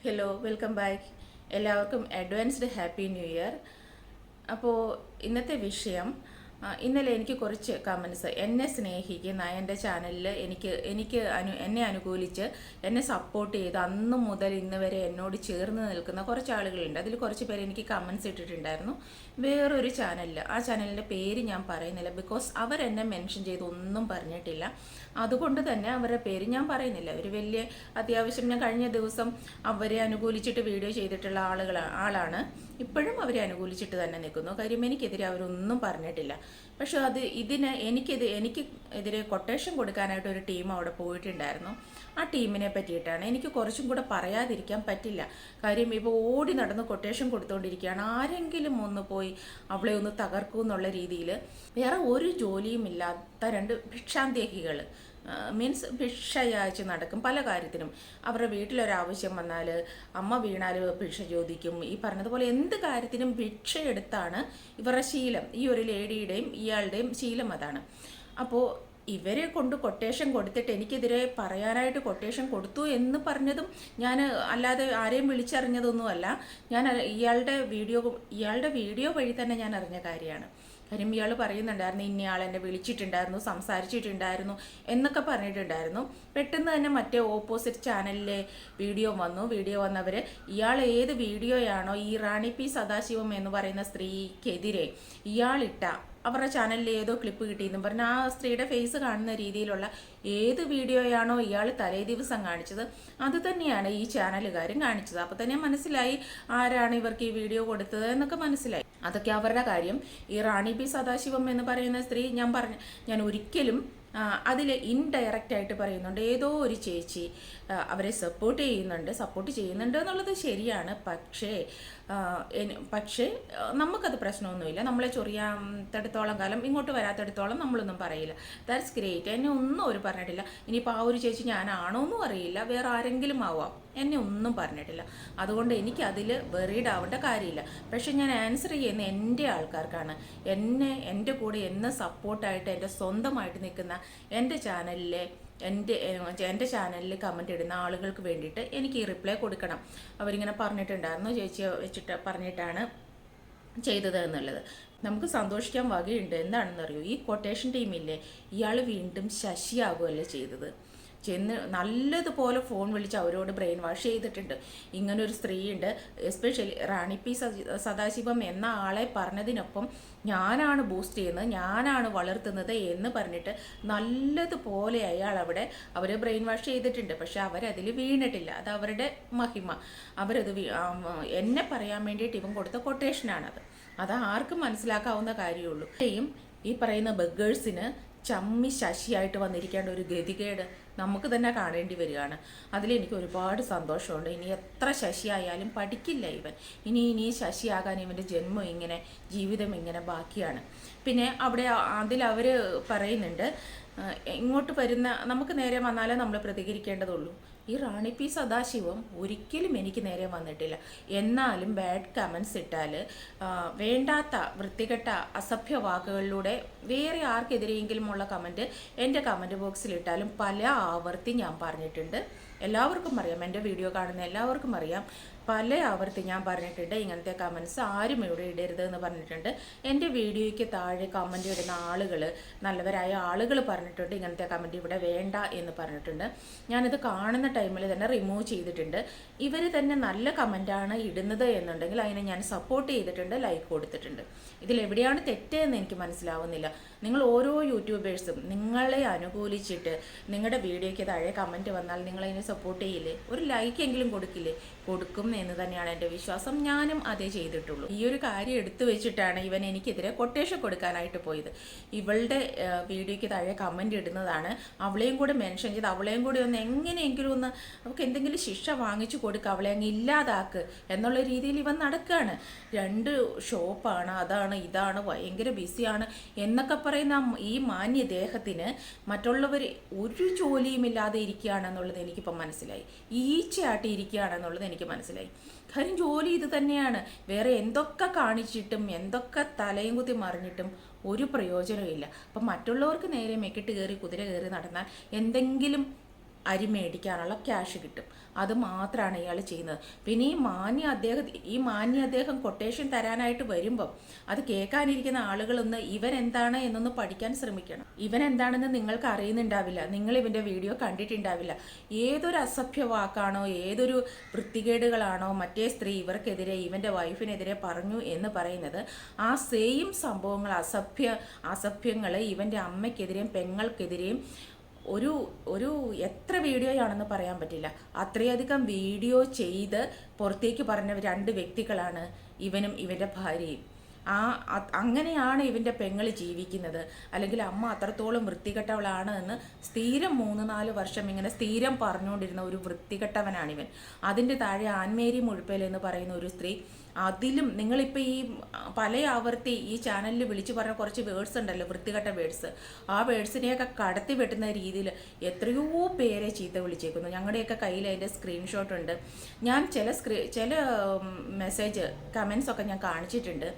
Hello welcome back. എല്ലാവർക്കും advanced happy new year. അപ്പോൾ ഇന്നത്തെ വിഷയം, ഇന്നലെ എനിക്ക് കുറച്ച് കമൻസ്, എന്നെ സ്നേഹിക്കുന്ന എൻ്റെ ചാനലിൽ എന്നെ അനുകൂലിച്ച് എന്നെ സപ്പോർട്ട് ചെയ്ത് അന്ന് മുതൽ ഇന്ന് വരെ എന്നോട് ചേർന്ന് നിൽക്കുന്ന കുറച്ച് ആളുകളുണ്ട്. അതിൽ കുറച്ച് പേര് എനിക്ക് കമൻസ് ഇട്ടിട്ടുണ്ടായിരുന്നു വേറൊരു ചാനലിൽ. ആ ചാനലിൻ്റെ പേര് ഞാൻ പറയുന്നില്ല, ബിക്കോസ് അവരെന്നെ മെൻഷൻ ചെയ്ത് ഒന്നും പറഞ്ഞിട്ടില്ല. അതുകൊണ്ട് തന്നെ അവരുടെ പേര് ഞാൻ പറയുന്നില്ല. ഒരു വലിയ അത്യാവശ്യം ഞാൻ കഴിഞ്ഞ ദിവസം അവരെ അനുകൂലിച്ചിട്ട് വീഡിയോ ചെയ്തിട്ടുള്ള ആളാണ്. ഇപ്പോഴും അവരെ അനുകൂലിച്ചിട്ട് തന്നെ നിൽക്കുന്നു. കാര്യം എനിക്കെതിരെ അവരൊന്നും പറഞ്ഞിട്ടില്ല. പക്ഷെ എനിക്ക് എതിരെ കൊട്ടേഷൻ കൊടുക്കാനായിട്ട് ഒരു ടീം അവിടെ പോയിട്ടുണ്ടായിരുന്നു. ആ ടീമിനെ പറ്റിയിട്ടാണ്. എനിക്ക് കുറച്ചും കൂടെ പറയാതിരിക്കാൻ പറ്റില്ല. കാര്യം ഇപ്പോൾ ഓടി നടന്ന് കൊട്ടേഷൻ കൊടുത്തുകൊണ്ടിരിക്കുകയാണ്. ആരെങ്കിലും ഒന്ന് പോയി അവളെ ഒന്ന് തകർക്കൂ എന്നുള്ള രീതിയിൽ വേറെ ഒരു ജോലിയും ഇല്ലാത്ത രണ്ട് ഭിക്ഷാന്തേഹികൾ, മീൻസ് ഭിക്ഷയാഴ്ച നടക്കും പല കാര്യത്തിനും. അവരുടെ വീട്ടിലൊരാവശ്യം വന്നാൽ, അമ്മ വീണാൽ ഭിക്ഷ ചോദിക്കും. ഈ പറഞ്ഞതുപോലെ എന്ത് കാര്യത്തിനും ഭിക്ഷയെടുത്താണ് ഇവരുടെ ശീലം. ഈ ഒരു ലേഡിയുടെയും ഇയാളുടെയും ശീലം അതാണ്. അപ്പോൾ ഇവരെ കൊണ്ട് കൊട്ടേഷൻ കൊടുത്തിട്ട് എനിക്കെതിരെ പറയാനായിട്ട് കൊട്ടേഷൻ കൊടുത്തു എന്ന് പറഞ്ഞതും ഞാൻ അല്ലാതെ ആരെയും വിളിച്ചറിഞ്ഞതൊന്നുമല്ല. ഞാൻ ഇയാളുടെ വീഡിയോ വഴി തന്നെ ഞാൻ അറിഞ്ഞ കാര്യമാണ്. കാര്യം ഇയാൾ പറയുന്നുണ്ടായിരുന്നു, ഇന്നയാൾ എന്നെ വിളിച്ചിട്ടുണ്ടായിരുന്നു, സംസാരിച്ചിട്ടുണ്ടായിരുന്നു എന്നൊക്കെ പറഞ്ഞിട്ടുണ്ടായിരുന്നു. പെട്ടെന്ന് തന്നെ മറ്റേ ഓപ്പോസിറ്റ് ചാനലിലെ വീഡിയോ വന്നവർ ഇയാൾ ഏത് വീഡിയോയാണോ ഈ റാണി പി സദാശിവം എന്ന് പറയുന്ന സ്ത്രീക്കെതിരെ ഇയാളിട്ട അവരുടെ ചാനലിൽ ഏതോ ക്ലിപ്പ് കിട്ടിയെന്നും പറഞ്ഞാൽ ആ സ്ത്രീയുടെ ഫേസ് കാണുന്ന രീതിയിലുള്ള ഏത് വീഡിയോയാണോ ഇയാൾ തലേ ദിവസം കാണിച്ചത് അത് തന്നെയാണ് ഈ ചാനലുകാരും കാണിച്ചത്. അപ്പോൾ തന്നെ മനസ്സിലായി ആരാണ് ഇവർക്ക് ഈ വീഡിയോ കൊടുത്തത് എന്നൊക്കെ മനസ്സിലായി. അതൊക്കെ അവരുടെ കാര്യം. ഈ റാണി പി സദാശിവം എന്ന് പറയുന്ന സ്ത്രീ ഞാൻ ഒരിക്കലും അതിൽ ഇൻഡയറക്റ്റ് ആയിട്ട് പറയുന്നുണ്ട്. ഏതോ ഒരു ചേച്ചി അവരെ സപ്പോർട്ട് ചെയ്യുന്നുണ്ട് എന്നുള്ളത് ശരിയാണ്. പക്ഷേ നമുക്കത് പ്രശ്നമൊന്നുമില്ല. നമ്മളെ ചൊറിയാത്തടത്തോളം കാലം, ഇങ്ങോട്ട് വരാത്തടത്തോളം നമ്മളൊന്നും പറയില്ല. That's great. എന്നെ ഒന്നും അവർ പറഞ്ഞിട്ടില്ല. ഇനിയിപ്പോൾ ആ ഒരു ചേച്ചി ഞാനാണോന്നും അറിയില്ല, വേറെ ആരെങ്കിലും ആവാം, എന്നെ ഒന്നും പറഞ്ഞിട്ടില്ല. അതുകൊണ്ട് എനിക്കതിൽ വെറീഡ് ആവേണ്ട കാര്യമില്ല. പക്ഷെ ഞാൻ ആൻസർ ചെയ്യുന്ന എൻ്റെ ആൾക്കാർക്കാണ്. എൻ്റെ കൂടെ എന്നെ സപ്പോർട്ടായിട്ട് എൻ്റെ സ്വന്തമായിട്ട് നിൽക്കുന്ന എൻ്റെ ചാനലിൽ കമൻ്റ് ഇടുന്ന ആളുകൾക്ക് വേണ്ടിയിട്ട് എനിക്ക് ഈ റിപ്ലൈ കൊടുക്കണം. അവരിങ്ങനെ പറഞ്ഞിട്ടുണ്ടായിരുന്നു, ചേച്ചിയെ വെച്ചിട്ട് പറഞ്ഞിട്ടാണ് ചെയ്തത് എന്നുള്ളത്. നമുക്ക് സന്തോഷിക്കാൻ വകയുണ്ട്. എന്താണെന്നറിയോ, ഈ കൊട്ടേഷൻ ടീമില്ലേ, ഇയാൾ വീണ്ടും ശശിയാകുമല്ലേ ചെയ്തത്. നല്ലതുപോലെ ഫോൺ വിളിച്ച് അവരോട് ബ്രെയിൻ വാഷ് ചെയ്തിട്ടുണ്ട്. ഇങ്ങനൊരു സ്ത്രീയുണ്ട്, എസ്പെഷ്യലി റാണി പി സദാശിവം എന്ന ആളെ പറഞ്ഞതിനൊപ്പം ഞാനാണ് ബൂസ്റ്റ് ചെയ്യുന്നത്, ഞാനാണ് വളർത്തുന്നത് എന്ന് പറഞ്ഞിട്ട് നല്ലതുപോലെ അവരെ ബ്രെയിൻ വാഷ് ചെയ്തിട്ടുണ്ട്. പക്ഷെ അവരതിൽ വീണിട്ടില്ല. അത് അവരുടെ മഹിമ. എന്നെ പറയാൻ വേണ്ടിയിട്ട് ഇവൻ കൊടുത്ത കൊട്ടേഷനാണത്. അത് ആർക്കും മനസ്സിലാക്കാവുന്ന കാര്യമുള്ളൂ. ഈ പറയുന്ന ബഗ്ഗേഴ്സിന് ചമ്മി ശശിയായിട്ട് വന്നിരിക്കേണ്ട ഒരു ഗതികേട് നമുക്ക് തന്നെ കാണേണ്ടി വരികയാണ്. അതിലെനിക്ക് ഒരുപാട് സന്തോഷമുണ്ട്. ഇനി എത്ര ശശിയായാലും പഠിക്കില്ല ഇവൻ. ഇനി ശശിയാകാൻ ഇവൻ്റെ ജീവിതം ഇങ്ങനെ ബാക്കിയാണ്. പിന്നെ അവർ പറയുന്നുണ്ട്, ഇങ്ങോട്ട് വരുന്ന നമുക്ക് നേരെ വന്നാലേ നമ്മൾ പ്രതികരിക്കേണ്ടതുള്ളൂ. ഈ റാണി പി സദാശിവം ഒരിക്കലും എനിക്ക് നേരെ വന്നിട്ടില്ല. എന്നാലും ബാഡ് കമൻസ് ഇട്ടാൽ, വേണ്ടാത്ത വൃത്തികെട്ട അസഭ്യ വാക്കുകളിലൂടെ വേറെ ആർക്കെതിരെയെങ്കിലും ഉള്ള കമൻറ്റ് എൻ്റെ കമൻറ്റ് ബോക്സിൽ ഇട്ടാലും പല ആവർത്തി ഞാൻ പറഞ്ഞിട്ടുണ്ട്. എല്ലാവർക്കും അറിയാം, എൻ്റെ വീഡിയോ കാണുന്ന എല്ലാവർക്കും അറിയാം. പല ആവർത്തി ഞാൻ പറഞ്ഞിട്ടുണ്ട്, ഇങ്ങനത്തെ കമൻസ് ആരും ഇവിടെ ഇടരുത് എന്ന് പറഞ്ഞിട്ടുണ്ട്. എൻ്റെ വീഡിയോയ്ക്ക് താഴെ കമൻറ്റ് ഇടുന്ന ആളുകൾ, നല്ലവരായ ആളുകൾ പറഞ്ഞിട്ടുണ്ട് ഇങ്ങനത്തെ കമൻറ്റ് ഇവിടെ വേണ്ട എന്ന് പറഞ്ഞിട്ടുണ്ട്. ഞാനിത് കാണുന്ന ടൈമിൽ തന്നെ റിമൂവ് ചെയ്തിട്ടുണ്ട്. ഇവർ തന്നെ നല്ല കമൻറ്റാണ് ഇടുന്നത് എന്നുണ്ടെങ്കിൽ അതിനെ ഞാൻ സപ്പോർട്ട് ചെയ്തിട്ടുണ്ട്, ലൈക്ക് കൊടുത്തിട്ടുണ്ട്. ഇതിലെവിടെയാണ് തെറ്റെന്ന് എനിക്ക് മനസ്സിലാവുന്നില്ല. നിങ്ങൾ ഓരോ യൂട്യൂബേഴ്സും നിങ്ങളെ അനുകൂലിച്ചിട്ട് നിങ്ങളുടെ വീഡിയോയ്ക്ക് താഴെ കമൻറ്റ് വന്നാൽ നിങ്ങളതിനെ സപ്പോർട്ട് ചെയ്യില്ലേ? ഒരു ലൈക്ക് എങ്കിലും കൊടുക്കില്ലേ? കൊടുക്കും എന്ന് തന്നെയാണ് എൻ്റെ വിശ്വാസം. ഞാനും അതേ ചെയ്തിട്ടുള്ളൂ. ഈ ഒരു കാര്യം എടുത്തു വെച്ചിട്ടാണ് ഇവൻ എനിക്കെതിരെ കൊട്ടേഷൻ കൊടുക്കാനായിട്ട് പോയത്. ഇവളുടെ വീഡിയോയ്ക്ക് താഴെ കമൻറ്റ് ഇടുന്നതാണ്, അവളെയും കൂടെ മെൻഷൻ ചെയ്ത് അവളെയും കൂടി ഒന്ന് എങ്ങനെയെങ്കിലും ഒന്ന് അവൾക്ക് എന്തെങ്കിലും ശിക്ഷ വാങ്ങിച്ചു കൊടുക്കുക, അവളെ അങ്ങ് ഇല്ലാതാക്ക് എന്നുള്ള രീതിയിൽ ഇവൻ നടക്കുകയാണ്. 2 ഷോപ്പാണ്, അതാണ് ഇതാണ്, ഭയങ്കര ബിസിയാണ് എന്നൊക്കെ പറയുന്ന ഈ മാന്യദേഹത്തിന് മറ്റുള്ളവർ ഒരു ജോലിയുമില്ലാതെ ഇരിക്കുകയാണെന്നുള്ളത് എനിക്കിപ്പം മനസ്സിലായി. ഈച്ചയാട്ടി ഇരിക്കുകയാണെന്നുള്ളത് എനിക്ക് മനസ്സിലായി. കാര്യം ജോലി ഇത് തന്നെയാണ്. വേറെ എന്തൊക്കെ കാണിച്ചിട്ടും എന്തൊക്കെ തലയും കുത്തി മറിഞ്ഞിട്ടും ഒരു പ്രയോജനമില്ല. അപ്പം മറ്റുള്ളവർക്ക് നേരെ മെക്കിട്ട് കയറി കുതിര കയറി നടന്നാൽ എന്തെങ്കിലും അരി മേടിക്കാനുള്ള ക്യാഷ് കിട്ടും. അത് മാത്രമാണ് ഇയാൾ ചെയ്യുന്നത്. പിന്നെ ഈ മാന്യ അദ്ദേഹം കൊട്ടേഷൻ തരാനായിട്ട് വരുമ്പം അത് കേൾക്കാനിരിക്കുന്ന ആളുകളൊന്ന് ഇവൻ എന്താണ് എന്നൊന്ന് പഠിക്കാൻ ശ്രമിക്കണം. ഇവൻ എന്താണെന്ന് നിങ്ങൾക്ക് അറിയുന്നുണ്ടാവില്ല, നിങ്ങൾ ഇവൻ്റെ വീഡിയോ കണ്ടിട്ടുണ്ടാവില്ല. ഏതൊരു അസഭ്യ വാക്കാണോ, ഏതൊരു വൃത്തികേടുകളാണോ മറ്റേ സ്ത്രീ ഇവർക്കെതിരെ, ഇവൻ്റെ വൈഫിനെതിരെ പറഞ്ഞു എന്ന് പറയുന്നത്, ആ സെയിം സംഭവങ്ങൾ, അസഭ്യങ്ങൾ ഇവൻ്റെ അമ്മയ്ക്കെതിരെയും പെങ്ങൾക്കെതിരെയും ഒരു എത്ര വീഡിയോയാണെന്ന് പറയാൻ പറ്റില്ല, അത്രയധികം വീഡിയോ ചെയ്ത് പുറത്തേക്ക് പറഞ്ഞ 2 വ്യക്തികളാണ് ഇവനും ഇവൻ്റെ ഭാര്യയും. അങ്ങനെയാണ് ഇവൻ്റെ പെങ്ങൾ ജീവിക്കുന്നത്. അല്ലെങ്കിൽ അമ്മ അത്രത്തോളം വൃത്തികെട്ടവളാണ് എന്ന് സ്ഥിരം 3-4 വർഷം ഇങ്ങനെ സ്ഥിരം പറഞ്ഞുകൊണ്ടിരുന്ന ഒരു വൃത്തികെട്ടവനാണിവൻ. അതിൻ്റെ താഴെ ആൻമേരി മുഴുപ്പേൽ എന്ന് പറയുന്ന ഒരു സ്ത്രീ, അതിലും നിങ്ങളിപ്പോൾ ഈ പല ആവർത്തി ഈ ചാനലിൽ വിളിച്ചു പറഞ്ഞ കുറച്ച് വേർഡ്സ് ഉണ്ടല്ലോ, വൃത്തികെട്ട വേർഡ്സ്, ആ വേർഡ്സിനെയൊക്കെ കടത്തി വെട്ടുന്ന രീതിയിൽ എത്രയോ പേരെ ചീത്ത വിളിച്ചേക്കുന്നു. ഞങ്ങളുടെയൊക്കെ കയ്യിൽ അതിൻ്റെ സ്ക്രീൻഷോട്ട് ഉണ്ട്. ഞാൻ ചില മെസ്സേജ് കമൻസൊക്കെ ഞാൻ കാണിച്ചിട്ടുണ്ട്.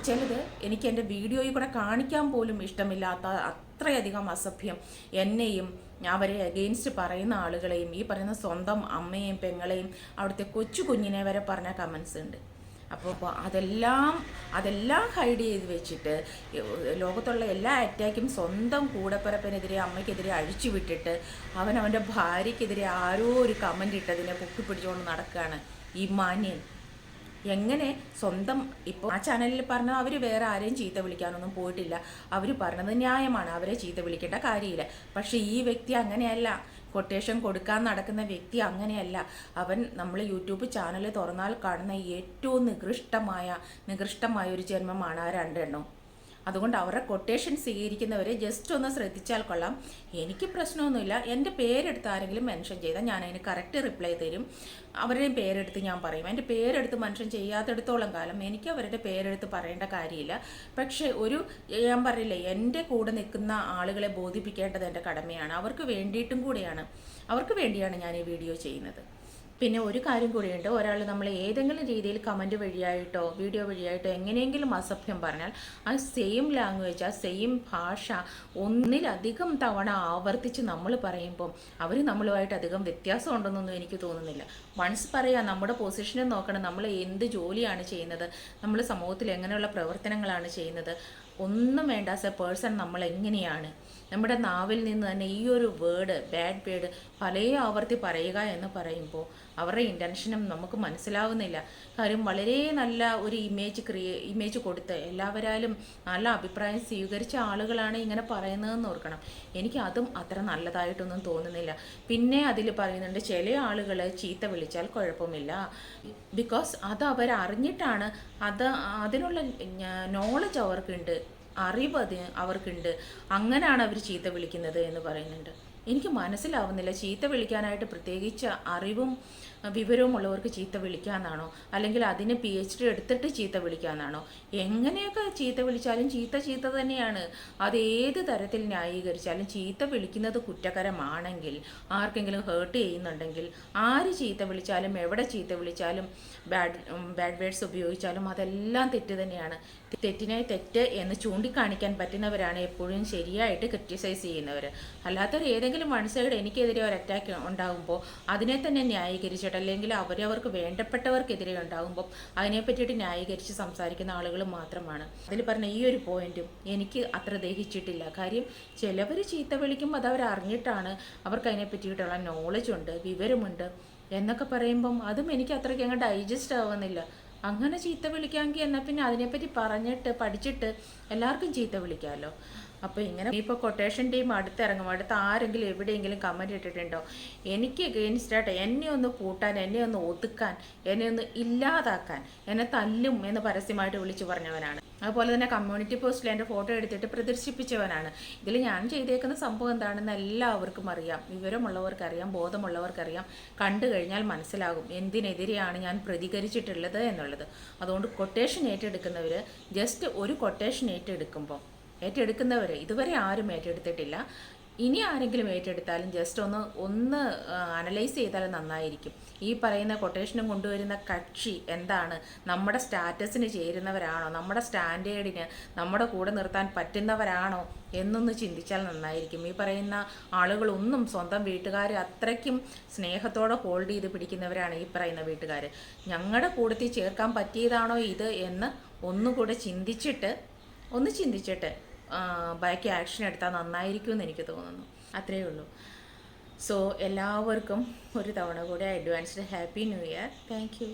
ചിലത് എനിക്ക് എൻ്റെ വീഡിയോയിൽ കൂടെ കാണിക്കാൻ പോലും ഇഷ്ടമില്ലാത്ത അത്രയധികം അസഭ്യം എന്നെയും അവരെ അഗെയിൻസ്റ്റ് പറയുന്ന ആളുകളെയും, ഈ പറയുന്ന സ്വന്തം അമ്മയെയും പെങ്ങളെയും അവിടുത്തെ കൊച്ചു കുഞ്ഞിനെ വരെ പറഞ്ഞ കമൻസ് ഉണ്ട്. അപ്പോൾ അതെല്ലാം ഹൈഡ് ചെയ്ത് വെച്ചിട്ട് ലോകത്തുള്ള എല്ലാ അറ്റാക്കും സ്വന്തം കൂടപ്പിറപ്പിനെതിരെ, അമ്മയ്ക്കെതിരെ അഴിച്ചു വിട്ടിട്ട് അവൻ്റെ ഭാര്യയ്ക്കെതിരെ ആരോ ഒരു കമൻ്റ് ഇട്ടതിനെ പൊക്കിപ്പിടിച്ചുകൊണ്ട് നടക്കുകയാണ് ഈ മാന്യൻ. എങ്ങനെ സ്വന്തം ഇപ്പോൾ ആ ചാനലിൽ പറഞ്ഞ അവർ വേറെ ആരെയും ചീത്ത വിളിക്കാനൊന്നും പോയിട്ടില്ല. അവർ പറഞ്ഞത് ന്യായമാണ്, അവരെ ചീത്ത വിളിക്കേണ്ട കാര്യമില്ല. പക്ഷേ ഈ വ്യക്തി അങ്ങനെയല്ല, കൊട്ടേഷൻ കൊടുക്കാൻ നടക്കുന്ന വ്യക്തി അങ്ങനെയല്ല. അവൻ നമ്മൾ യൂട്യൂബ് ചാനൽ തുറന്നാൽ കാണുന്ന ഏറ്റവും നികൃഷ്ടമായ ഒരു ജന്മമാണ് ആ 2 എണ്ണം. അതുകൊണ്ട് അവരുടെ കൊട്ടേഷൻ സ്വീകരിക്കുന്നവരെ ജസ്റ്റ് ഒന്ന് ശ്രദ്ധിച്ചാൽ കൊള്ളാം. എനിക്ക് പ്രശ്നമൊന്നുമില്ല. എൻ്റെ പേരെടുത്ത് ആരെങ്കിലും മെൻഷൻ ചെയ്താൽ ഞാൻ അതിന് കറക്റ്റ് റിപ്ലൈ തരും. അവരുടെയും പേരെടുത്ത് ഞാൻ പറയും. എൻ്റെ പേരെടുത്ത് മെൻഷൻ ചെയ്യാത്തിടത്തോളം കാലം എനിക്ക് അവരുടെ പേരെടുത്ത് പറയേണ്ട കാര്യമില്ല. പക്ഷേ ഞാൻ പറയില്ലേ, എൻ്റെ കൂടെ നിൽക്കുന്ന ആളുകളെ ബോധിപ്പിക്കേണ്ടത് എൻ്റെ കടമയാണ്. അവർക്ക് വേണ്ടിയാണ് ഞാൻ ഈ വീഡിയോ ചെയ്യുന്നത്. പിന്നെ ഒരു കാര്യം കൂടിയുണ്ട്, ഒരാൾ നമ്മൾ ഏതെങ്കിലും രീതിയിൽ കമൻറ്റ് വഴിയായിട്ടോ വീഡിയോ വഴിയായിട്ടോ എങ്ങനെയെങ്കിലും അസഭ്യം പറഞ്ഞാൽ ആ സെയിം ലാംഗ്വേജ്, ആ സെയിം ഭാഷ ഒന്നിലധികം തവണ ആവർത്തിച്ച് നമ്മൾ പറയുമ്പം അവർ നമ്മളുമായിട്ട് അധികം വ്യത്യാസം ഉണ്ടെന്നൊന്നും എനിക്ക് തോന്നുന്നില്ല. വൺസ് പറയാം, നമ്മുടെ പൊസിഷനും നോക്കണം, നമ്മൾ എന്ത് ജോലിയാണ് ചെയ്യുന്നത്, നമ്മൾ സമൂഹത്തിൽ എങ്ങനെയുള്ള പ്രവർത്തനങ്ങളാണ് ചെയ്യുന്നത്, ഒന്നും വേണ്ട. ആസ് എ പേഴ്സൺ നമ്മൾ എങ്ങനെയാണ്, നമ്മുടെ നാവിൽ നിന്ന് തന്നെ ഈ ഒരു ബാഡ് വേർഡ് പല ആവർത്തി പറയുക എന്ന് പറയുമ്പോൾ അവരുടെ ഇൻറ്റൻഷനും നമുക്ക് മനസ്സിലാവുന്നില്ല. കാര്യം വളരെ നല്ല ഒരു ഇമേജ് കൊടുത്ത് എല്ലാവരാലും നല്ല അഭിപ്രായം സ്വീകരിച്ച ആളുകളാണ് ഇങ്ങനെ പറയുന്നതെന്ന് ഓർക്കണം. എനിക്ക് അതും അത്ര നല്ലതായിട്ടൊന്നും തോന്നുന്നില്ല. പിന്നെ അതിൽ പറയുന്നുണ്ട്, ചില ആളുകൾ ചീത്ത വിളിച്ചാൽ കുഴപ്പമില്ല, ബിക്കോസ് അത് അവരറിഞ്ഞിട്ടാണ്, അതിനുള്ള നോളജ് അവർക്കുണ്ട്, അറിവ് അവർക്കുണ്ട്, അങ്ങനെയാണ് അവർ ചീത്ത വിളിക്കുന്നത് എന്ന് പറയുന്നുണ്ട്. എനിക്ക് മനസ്സിലാവുന്നില്ല, ചീത്ത വിളിക്കാനായിട്ട് പ്രത്യേകിച്ച് അറിവും വിവരവും ഉള്ളവർക്ക് ചീത്ത വിളിക്കാമെന്നാണോ, അല്ലെങ്കിൽ അതിന് PhD എടുത്തിട്ട് ചീത്ത വിളിക്കാമെന്നാണോ? എങ്ങനെയൊക്കെ ചീത്ത വിളിച്ചാലും ചീത്ത തന്നെയാണ്. അത് ഏത് തരത്തിൽ ന്യായീകരിച്ചാലും ചീത്ത വിളിക്കുന്നത് കുറ്റകരമാണെങ്കിൽ, ആർക്കെങ്കിലും ഹേർട്ട് ചെയ്യുന്നുണ്ടെങ്കിൽ, ആര് ചീത്ത വിളിച്ചാലും എവിടെ ചീത്ത വിളിച്ചാലും ബാഡ് വേർഡ്സ് ഉപയോഗിച്ചാലും അതെല്ലാം തെറ്റ് തന്നെയാണ്. തെറ്റിനെ തെറ്റ് എന്ന് ചൂണ്ടിക്കാണിക്കാൻ പറ്റുന്നവരാണ് എപ്പോഴും ശരിയായിട്ട് ക്രിറ്റിസൈസ് ചെയ്യുന്നവർ. അല്ലാത്തവർ ഏതെങ്കിലും വൺ സൈഡ് എനിക്കെതിരെ ഒരു അറ്റാക്ക് ഉണ്ടാകുമ്പോൾ അതിനെ തന്നെ ന്യായീകരിച്ചിട്ട്, അല്ലെങ്കിൽ അവരവർക്ക് വേണ്ടപ്പെട്ടവർക്കെതിരെ ഉണ്ടാകുമ്പോൾ അതിനെ പറ്റിയിട്ട് ന്യായീകരിച്ച് സംസാരിക്കുന്ന ആളുകൾ മാത്രമാണ്. അതിൽ പറഞ്ഞ ഈ ഒരു പോയിന്റും എനിക്ക് അത്ര ദഹിച്ചിട്ടില്ല. കാര്യം ചിലവർ ചീത്ത വിളിക്കുമ്പോൾ അത് അവരറിഞ്ഞിട്ടാണ്, അവർക്ക് അതിനെ പറ്റിയിട്ടുള്ള നോളജുണ്ട്, വിവരമുണ്ട് എന്നൊക്കെ പറയുമ്പം അതും എനിക്ക് അത്രയ്ക്ക് അങ്ങ് ഡൈജസ്റ്റ് ആവുന്നില്ല. അങ്ങനെ ചീത്ത വിളിക്കാമെങ്കിൽ എന്നാൽ പിന്നെ അതിനെപ്പറ്റി പറഞ്ഞിട്ട് പഠിച്ചിട്ട് എല്ലാവർക്കും ചീത്ത വിളിക്കാമല്ലോ. അപ്പോൾ ഇങ്ങനെ ഇപ്പോൾ കൊട്ടേഷൻ ടീം അടുത്തിറങ്ങും, അടുത്ത് ആരെങ്കിലും എവിടെയെങ്കിലും കമൻറ്റ് ഇട്ടിട്ടുണ്ടോ, എനിക്ക് എഗെയിൻസ്റ്റായിട്ട് എന്നെ ഒന്ന് കൂട്ടാൻ, എന്നെ ഒന്ന് ഒതുക്കാൻ, എന്നെ ഒന്ന് ഇല്ലാതാക്കാൻ, എന്നെ തല്ലും എന്ന് പരസ്യമായിട്ട് വിളിച്ചു പറഞ്ഞവനാണ്. അതുപോലെ തന്നെ കമ്മ്യൂണിറ്റി പോസ്റ്റിൽ എൻ്റെ ഫോട്ടോ എടുത്തിട്ട് പ്രദർശിപ്പിച്ചവനാണ്. ഇതിൽ ഞാൻ ചെയ്തേക്കുന്ന സംഭവം എന്താണെന്ന് എല്ലാവർക്കും അറിയാം, വിവരമുള്ളവർക്കറിയാം, ബോധമുള്ളവർക്കറിയാം. കണ്ടു കഴിഞ്ഞാൽ മനസ്സിലാകും എന്തിനെതിരെയാണ് ഞാൻ പ്രതികരിച്ചിട്ടുള്ളത് എന്നുള്ളത്. അതുകൊണ്ട് കൊട്ടേഷൻ ഏറ്റെടുക്കുന്നവർ ജസ്റ്റ് ഒരു കൊട്ടേഷൻ ഏറ്റെടുക്കുന്നവർ ഇതുവരെ ആരും ഏറ്റെടുത്തിട്ടില്ല. ഇനി ആരെങ്കിലും ഏറ്റെടുത്താലും ജസ്റ്റ് ഒന്ന് അനലൈസ് ചെയ്താൽ നന്നായിരിക്കും. ഈ പറയുന്ന കൊട്ടേഷനും കൊണ്ടുവരുന്ന കക്ഷി എന്താണ്, നമ്മുടെ സ്റ്റാറ്റസിന് ചേരുന്നവരാണോ, നമ്മുടെ സ്റ്റാൻഡേർഡിന് നമ്മുടെ കൂടെ നിർത്താൻ പറ്റുന്നവരാണോ എന്നൊന്ന് ചിന്തിച്ചാൽ നന്നായിരിക്കും. ഈ പറയുന്ന ആളുകളൊന്നും സ്വന്തം വീട്ടുകാർ അത്രയ്ക്കും സ്നേഹത്തോടെ ഹോൾഡ് ചെയ്ത് പിടിക്കുന്നവരാണ് ഈ പറയുന്ന വീട്ടുകാർ. ഞങ്ങളുടെ കൂടത്തിൽ ചേർക്കാൻ പറ്റിയതാണോ ഇത് എന്ന് ഒന്നുകൂടെ ചിന്തിച്ചിട്ട് ബാക്കി ആക്ഷൻ എടുത്താൽ നന്നായിരിക്കും എന്ന് എനിക്ക് തോന്നുന്നു. അത്രയേ ഉള്ളൂ. സോ എല്ലാവർക്കും ഒരു തവണ കൂടെ advanced happy new year. Thank you.